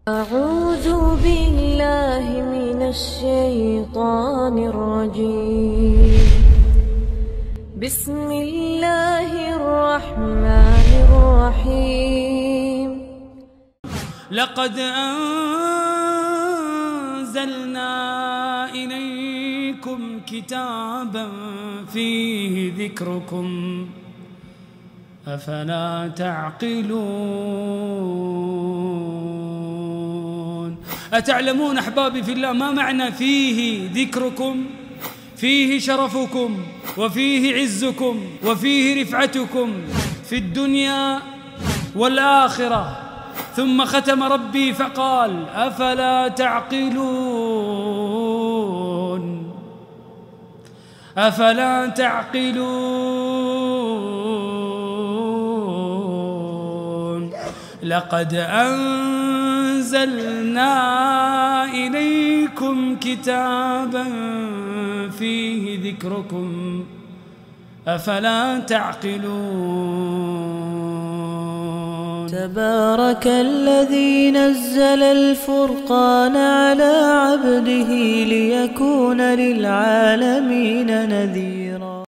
أعوذ بالله من الشيطان الرجيم. بسم الله الرحمن الرحيم. لقد أنزلنا إليكم كتابا فيه ذكركم أفلا تعقلون. أتعلمون أحبابي في الله ما معنى فيه ذكركم؟ فيه شرفكم وفيه عزكم وفيه رفعتكم في الدنيا والآخرة. ثم ختم ربي فقال أفلا تعقلون، أفلا تعقلون. لقد أنزلنا إليكم كتابا فيه ذكركم أفلا تعقلون. تبارك الذي نزل الفرقان على عبده ليكون للعالمين نذيرا.